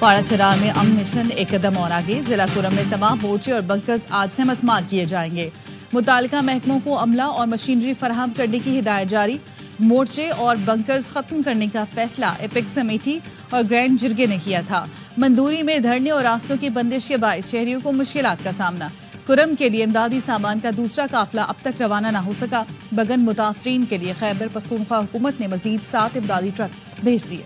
पाड़ा चरार में अमन मिशन एक कदम और आगे। जिला कुरम में तमाम मोर्चे और बंकर्स आज से मस्मार किए जाएंगे। मुतालिका महकमों को अमला और मशीनरी फराहम करने की हिदायत जारी। मोर्चे और बंकर्स खत्म करने का फैसला एपेक्स कमेटी और ग्रैंड जिरगे ने किया था। मंदूरी में धरने और रास्तों की बंदिश के बायस शहरियों को मुश्किलात का सामना। कुरम के लिए इमदादी सामान का दूसरा काफिला अब तक रवाना न हो सका। बगन मुतासरीन के लिए खैबर पख्तूनख्वा हुकूमत ने मजीद 7 इमदादी ट्रक भेज दिए।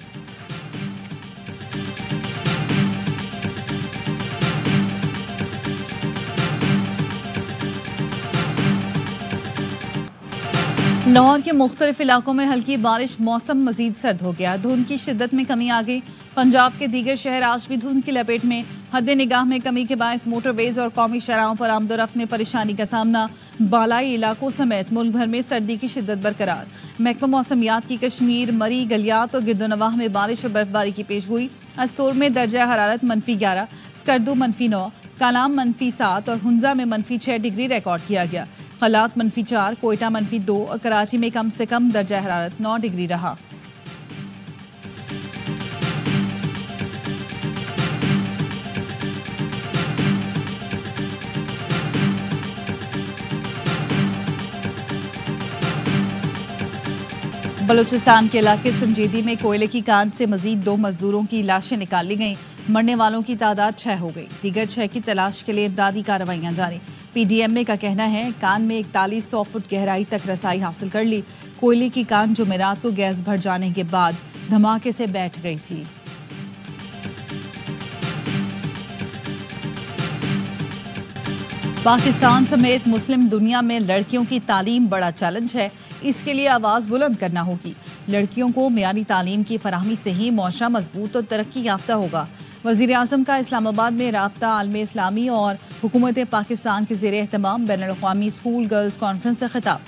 लाहौर के मुख्तलिफ इलाकों में हल्की बारिश, मौसम मजीद सर्द हो गया। धुंध की शिद्दत में कमी आ गई। पंजाब के दीगर शहर आज भी धुंध की लपेट में। हद निगाह में कमी के बायस मोटरवेज और कौमी शराहों पर आमदोरफ्त में परेशानी का सामना। बालाई इलाकों समेत मुल्क भर में सर्दी की शिद्दत बरकरार। महकमा मौसमियात की कश्मीर, मरी, गलियात और गिरदोनवाह में बारिश और बर्फबारी की पेशगोई। अस्तोर में दर्जा हरारत -11, स्कर्दू -9, कालाम -7 और हुंजा में -6 डिग्री रिकॉर्ड किया गया। हालात -4, कोयटा -2 और कराची में कम से कम दर्जा हरारत 9 डिग्री रहा। बलूचिस्तान के इलाके संजीदी में कोयले की कान से मजीद 2 मजदूरों की लाशें निकाली गईं। मरने वालों की तादाद 6 हो गई। दीगर 6 की तलाश के लिए इमदादी कार्रवाइयां जारी। पीडीएमए का कहना है कान में 4100 फुट गहराई तक रसाई हासिल कर ली। कोयले की कान जुमेरात को गैस भर जाने के बाद धमाके से बैठ गई थी। पाकिस्तान समेत मुस्लिम दुनिया में लड़कियों की तालीम बड़ा चैलेंज है। इसके लिए आवाज बुलंद करना होगी। लड़कियों को मियारी तालीम की फराहमी से ही मुआशरा मजबूत और तरक्की याफ्ता होगा। वजीर आजम का इस्लामाबाद में राब्ता आलम इस्लामी और हुकूमत पाकिस्तान के ज़ेर एहतमाम बैनुल-अक़वामी स्कूल गर्ल्स कॉन्फ्रेंस से खिताब।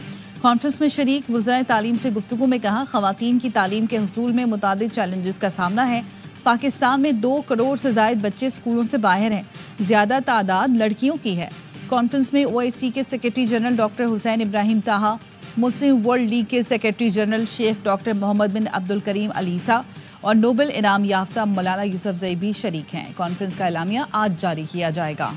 कॉन्फ्रेंस में शरीक वज़ाए तालीम से गुफ्तगू में कहा, ख़वातीन की तालीम के हुसूल में मुतादिद चैलेंजेस का सामना है। पाकिस्तान में 2 करोड़ से ज़ायद बच्चे स्कूलों से बाहर हैं। ज़्यादा तादाद लड़कियों की है। कॉन्फ्रेंस में OIC के secretary general doctor Hussein Ibrahim Taha, Muslim World League के secretary general Sheikh doctor Mohammad bin Abdul Karim Alissa और नोबेल इनाम याफ्ता मौलाना यूसुफजई भी शरीक हैं। कॉन्फ्रेंस का एलामिया आज जारी किया जाएगा।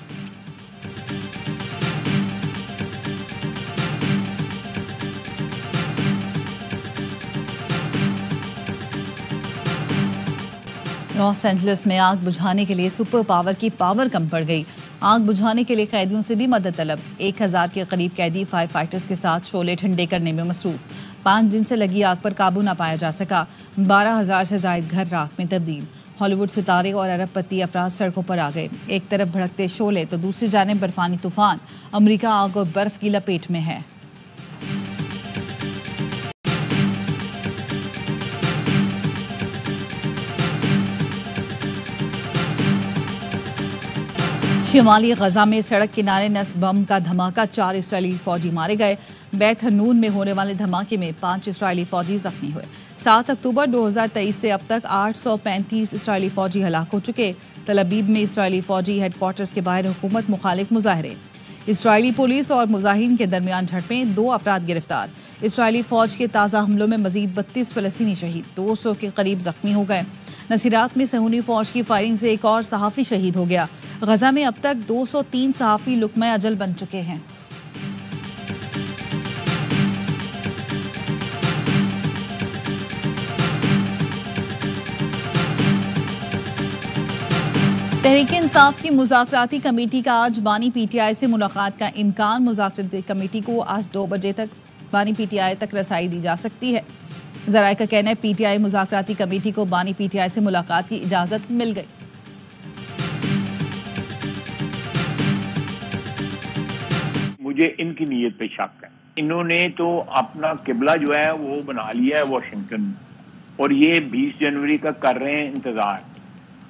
लॉस एंजलिस में आग बुझाने के लिए सुपर पावर की पावर कम पड़ गई। आग बुझाने के लिए कैदियों से भी मदद तलब। 1000 के करीब कैदी फायर फाइटर्स के साथ शोले ठंडे करने में मसरूफ। 5 दिन से लगी आग पर काबू न पाया जा सका। 12,000 से ज्यादा घर राख में तब्दील। हॉलीवुड सितारे और अरबपति अफराद सड़कों पर आ गए। एक तरफ भड़कते शोले तो दूसरी जानिब बर्फानी तूफान। अमरीका आग और बर्फ की लपेट में है। शिमाली गजा में सड़क किनारे नस्ब बम का धमाका, 4 इस्राएली फौजी मारे गए। बैत हनून में होने वाले धमाके में 5 इस्राएली फौजी जख्मी हुए। 7 अक्टूबर 2023 से अब तक 835 इस्राएली फौजी हलाक हो चुके। तल अबीब में इस्राएली फौजी हेडक्वार्टर्स के बाहर हुकूमत मुखालिफ मुजाहरे। इस्राएली पुलिस और मुजाहिरीन के दरमियान झड़पें, 2 अफराद गिरफ्तार। इस्राएली फौज के ताज़ा हमलों में मजीद 32 फलस्तीनी शहीद, 200 के करीब जख्मी हो गए। नसीरात में सहूनी फौज की फायरिंग से एक और सहाफ़ी शहीद हो गया। गजा में अब तक 203 सहाफ़ी लुक्मा अजल बन चुके हैं। तहरीक-ए-इंसाफ की मुज़ाकराती कमेटी का आज बानी PTI से मुलाकात का इम्कान। मुज़ाकराती कमेटी को आज 2 बजे तक बानी PTI तक रसाई दी जा सकती है। ज़राए का कहना है PTI मुज़ाकराती कमेटी को बानी PTI से मुलाकात की इजाज़त मिल गई। मुझे इनकी नीयत पे शक है। इन्होंने तो अपना किबला जो है वो बना लिया है वाशिंगटन, और ये 20 जनवरी का कर रहे हैं इंतजार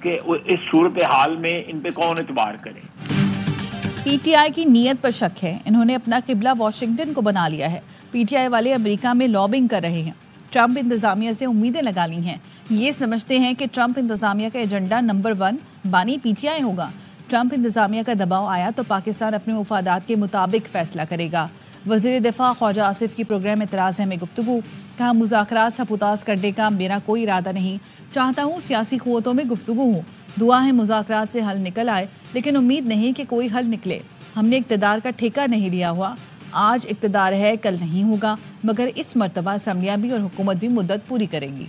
कि इस सूरत हाल में इन पे कौन एतबार करे। PTI की नीयत पर शक है। इन्होंने अपना किबला वाशिंगटन को बना लिया है। PTI वाले अमेरिका में लॉबिंग कर रहे हैं। ट्रंप इंतजामिया से उम्मीदें लगा ली हैं। ये समझते हैं कि ट्रंप इंतजामिया का एजेंडा नंबर 1 बानी PTI होगा। ट्रंप इंतजामिया का दबाव आया तो पाकिस्तान अपने मुफादात के मुताबिक फैसला करेगा। वज़ीर दिफा ख्वाजा आसिफ की प्रोग्राम एतराज़ है में गुफ्तगू। कहा, मुज़ाकरात सबूताज करने का मेरा कोई इरादा नहीं। चाहता हूँ सियासी क़ुव्वतों में गुफ्तगू हो। दुआ है मुज़ाकरात से हल निकल आए, लेकिन उम्मीद नहीं कि कोई हल निकले। हमने इक़्तिदार का ठेका नहीं लिया हुआ। आज इक़्तिदार है, कल नहीं होगा, मगर इस मर्तबा असम्बलियां भी और हुकूमत भी मुद्दत पूरी करेंगी।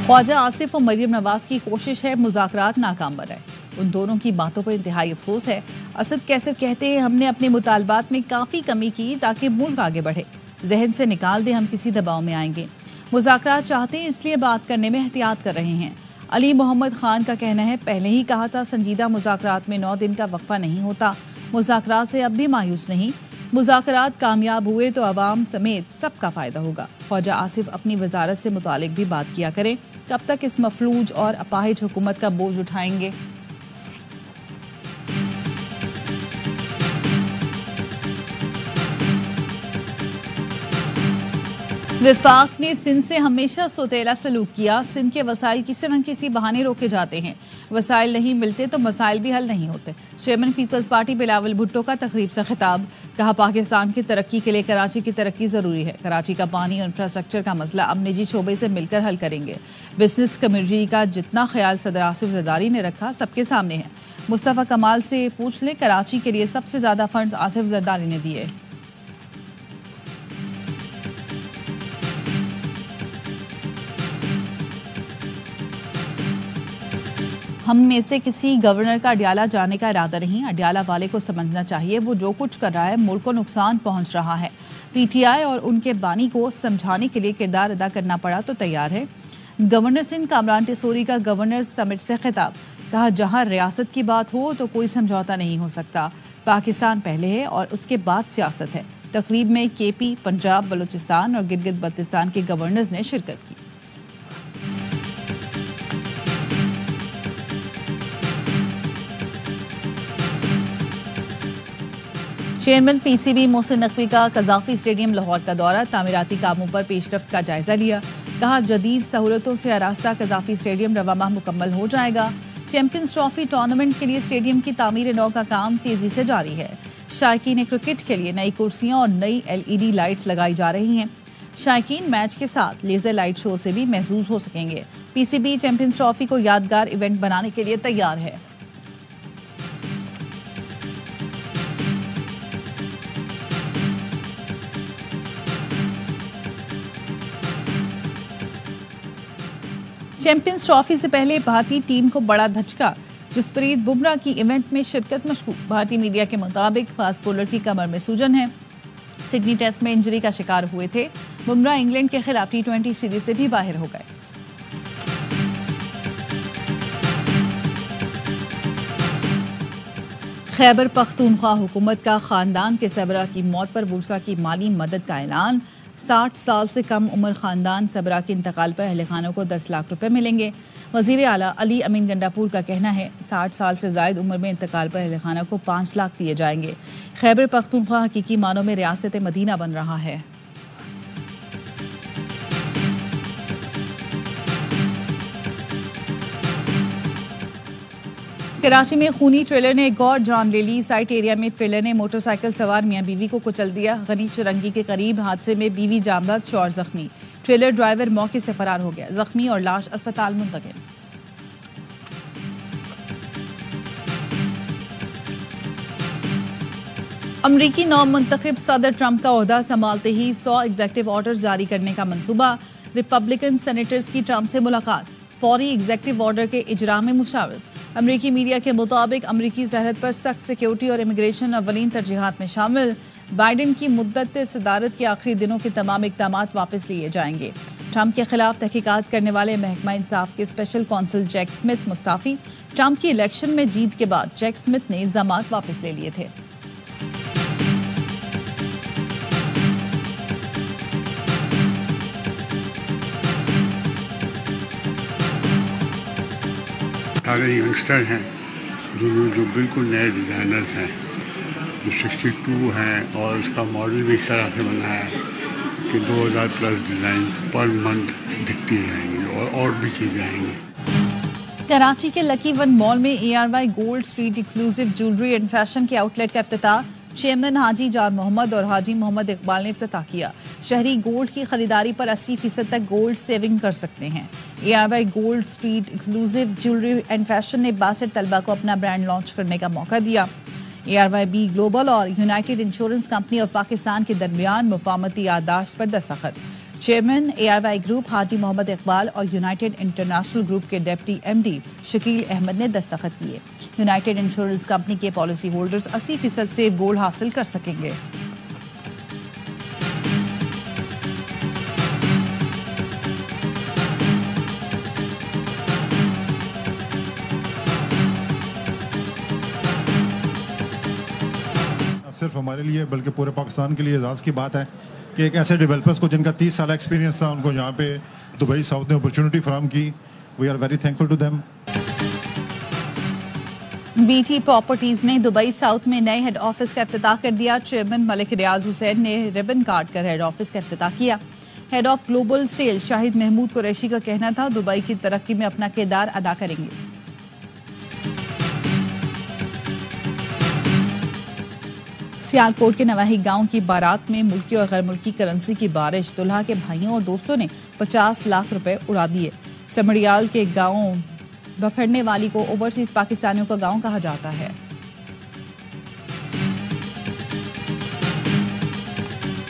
ख्वाजा आसिफ और मरियम नवाज की कोशिश है मुज़ाकरात नाकाम बनाए। उन दोनों की बातों पर इंतहाई अफसोस है। असद कैसर कहते हैं, हमने अपने मुतालबात में काफ़ी कमी की ताकि मुल्क आगे बढ़े। जहन से निकाल दे, हम किसी दबाव में आएंगे। मुज़ाकरात चाहते हैं, इसलिए बात करने में एहतियात कर रहे हैं। अली मोहम्मद खान का कहना है, पहले ही कहा था संजीदा मुज़ाकरात में 9 दिन का वक्फा नहीं होता। मुज़ाकरात से अब भी मायूस नहीं। मुज़ाकरात कामयाब हुए तो अवाम समेत सबका फ़ायदा होगा। ख्वाजा आसिफ अपनी वजारत से मुतालिक भी बात किया करें। कब तक इस मफलूज और अपाहिज हुकूमत का बोझ उठाएंगे? विफाक ने सिंध से हमेशा सोतेला सलूक किया। सिंध के वसाइल किसी न किसी बहाने रोके जाते हैं। वसाइल नहीं मिलते तो मसाइल भी हल नहीं होते। Chairman Peoples Party Bilawal Bhutto का तकरीब से खिताब। कहा, पाकिस्तान की तरक्की के लिए कराची की तरक्की जरूरी है। कराची का पानी और इंफ्रास्ट्रक्चर का मसला अब निजी शोबे से मिलकर हल करेंगे। बिजनेस कम्युनिटी का जितना ख्याल सदर आसिफ जरदारी ने रखा सबके सामने है। मुस्तफा कमाल से पूछ ले, कराची के लिए सबसे ज्यादा फंड्स आसिफ जरदारी ने दिए। हम में से किसी गवर्नर का अडियाला जाने का इरादा नहीं। अडियाला वाले को समझना चाहिए वो जो कुछ कर रहा है मुल्क को नुकसान पहुंच रहा है। पीटीआई और उनके बानी को समझाने के लिए किरदार अदा करना पड़ा तो तैयार है। गवर्नर सिंध कामरान टिसोरी का गवर्नर समिट से खिताब। कहा, जहां रियासत की बात हो तो कोई समझौता नहीं हो सकता। पाकिस्तान पहले है और उसके बाद सियासत है। तकरीब में केपी, पंजाब, बलूचिस्तान और गिलगित बल्तिस्तान के गवर्नर्स ने शिरकत की। चेयरमैन पीसीबी मोहसिन नकवी का कज़ाफी स्टेडियम लाहौर का दौरा। तामीराती कामों पर पेशरफ्त का जायजा लिया। कहा, जदीद सहूलतों से आरास्ता कज़ाफी स्टेडियम रवा माह मुकम्मल हो जाएगा। चैंपियंस ट्रॉफी टूर्नामेंट के लिए स्टेडियम की तामीर नौ का काम तेजी से जारी है। शायकीन क्रिकेट के लिए नई कुर्सियां और नई LED लाइट्स लगाई जा रही हैं। शायकीन मैच के साथ लेजर लाइट शो से भी महसूस हो सकेंगे। पीसीबी चैंपियंस ट्रॉफी को यादगार इवेंट बनाने के लिए तैयार है। चैंपियंस ट्रॉफी से पहले भारतीय टीम को बड़ा धचका। जसप्रीत बुमराह की इवेंट में शिरकत मशकूक। भारतीय मीडिया के मुताबिक फास्ट बॉलर की कमर में सूजन है। सिडनी टेस्ट में इंजरी का शिकार हुए थे। बुमराह इंग्लैंड के खिलाफ T20 सीरीज से भी बाहर हो गए। खैबर पख्तूनख्वा हुकूमत का खानदान के सबरा की मौत पर बुरसा की माली मदद का ऐलान। 60 साल से कम उम्र खानदान सबरा के इंतकाल पर अहले खानों को 10 लाख रुपए मिलेंगे। वजीर आला अली अमीन गंडापुर का कहना है, 60 साल से जायद उम्र में इंतकाल पर अहले खाना को 5 लाख दिए जाएंगे। खैबर पख्तूनख्वा हकीकी मानों में रियासत मदीना बन रहा है। कराची में खूनी ट्रेलर ने एक और जान ले ली। साइट एरिया में ट्रेलर ने मोटरसाइकिल सवार मियां बीवी को कुचल दिया। गनी चुरंगी के करीब हादसे में बीवी जाम बख्श, शौहर जख्मी। ट्रेलर ड्राइवर मौके से फरार हो गया। जख्मी और लाश अस्पताल मुंतकिल। अमरीकी नौ मुंतखब सदर ट्रंप का ओहदा संभालते ही 100 एग्जेक्टिव ऑर्डर जारी करने का मंसूबा। रिपब्लिकन सेनेटर्स की ट्रंप से मुलाकात। फौरी एग्जेक्टिव ऑर्डर के इजरा में मुशावरत। अमरीकी मीडिया के मुताबिक अमरीकी सरहद पर सख्त सिक्योरिटी और इमिग्रेशन अव्वलीन तरजीहात में शामिल। बाइडेन की मुद्दत सदारत के आखिरी दिनों के तमाम इक़दाम वापस लिए जाएंगे। ट्रंप के खिलाफ तहकीकात करने वाले महकमा इंसाफ के स्पेशल कौंसल जैक स्मिथ मुस्ताफी। ट्रंप की इलेक्शन में जीत के बाद जैक स्मिथ ने इल्जामात वापस ले लिए थे। सारे यंगस्टर हैं जो बिल्कुल नए डिज़ाइनर्स हैं, जो 62 हैं और उसका मॉडल भी इस तरह से बना है कि 2000 प्लस डिज़ाइन पर मंथ दिखती रहेंगी और भी चीज़ें आएंगी। कराची के लकी वन मॉल में ARY gold street exclusive jewellery and fashion के आउटलेट का इफ्तिताह। चेयरमैन हाजी जान मोहम्मद और हाजी मोहम्मद इकबाल ने इफ्तिताह किया। शहरी गोल्ड की खरीदारी पर 80% तक गोल्ड सेविंग कर सकते हैं। ARY gold street exclusive jewellery and fashion ने 62 तलबा को अपना ब्रांड लॉन्च करने का मौका दिया। ARYB ग्लोबल और यूनाइटेड इंश्योरेंस कंपनी और पाकिस्तान के दरमियान मुफाहमती याददाश्त पर दस्तखत। चेयरमैन ARY ग्रुप हाजी मोहम्मद इकबाल और यूनाइटेड इंटरनेशनल ग्रुप के डिप्टी MD शकील अहमद ने दस्तखत किए। यूनाइटेड इंश्योरेंस कंपनी के पॉलिसी होल्डर्स 80% से गोल्ड हासिल कर सकेंगे। सिर्फ हमारे लिए बल्कि पूरे पाकिस्तान के लिए एजाज़ की बात है कि एक ऐसे डेवलपर्स को जिनका 30 साल एक्सपीरियंस था, उनको यहाँ पे दुबई साउथ ने अपॉर्चुनिटी फराहम की। We are very thankful to them. BT properties ने दुबई साउथ में नए हेड ऑफिस का इफ्तिताह कर दिया। चेयरमैन मलिक रियाज हुसैन ने रिबन काट कर हेड ऑफिस का इफ्तिताह किया। Head of global sale Shahid Mahmood Qureshi का कहना था दुबई की तरक्की में अपना किरदार अदा करेंगे। सियालकोट के नवाही गांव की बारात में मुल्की और गैर मुल्की करेंसी की बारिश। दुल्हा के भाइयों और दोस्तों ने 50 लाख रुपए उड़ा दिए। समड़ियाल के गांव बखरने वाली को ओवरसीज पाकिस्तानियों का गांव कहा जाता है।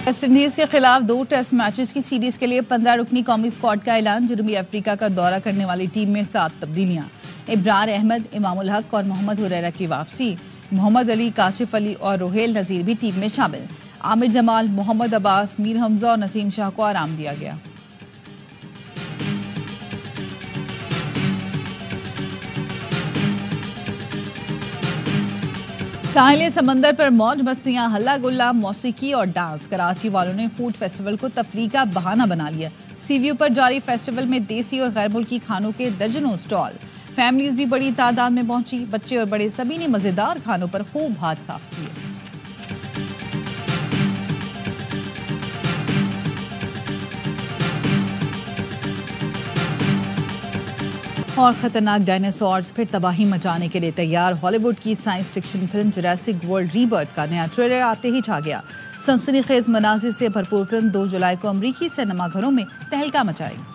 वेस्ट इंडीज के खिलाफ 2 टेस्ट मैचेस की सीरीज के लिए 15 रुकनी कौमी स्क्वाड का ऐलान। जनूबी अफ्रीका का दौरा करने वाली टीम में 7 तब्दीलियां। इब्रार अहमद, इमामुल हक और मोहम्मद हुरैरा की वापसी। मोहम्मद अली, काशिफ अली और रोहेल नजीर भी टीम में शामिल। आमिर जमाल, मोहम्मद अब्बास, मीर हमजा और नसीम शाह को आराम दिया गया। साहिल समंदर पर मौज मस्तियां, हल्ला गुल्ला, मौसीकी और डांस। कराची वालों ने फूड फेस्टिवल को तफरीह का बहाना बना लिया। सी व्यू पर जारी फेस्टिवल में देसी और गैर मुल्की खानों के दर्जनों स्टॉल। फैमिलीज भी बड़ी तादाद में पहुंची। बच्चे और बड़े सभी ने मजेदार खानों पर खूब हाथ साफ किए। और खतरनाक डायनासोर्स फिर तबाही मचाने के लिए तैयार। हॉलीवुड की science fiction film Jurassic world rebirth का नया ट्रेलर आते ही छा गया। सनसनीखेज मनाजिर से भरपूर फिल्म 2 जुलाई को अमरीकी सिनेमाघरों में तहलका मचाएगी।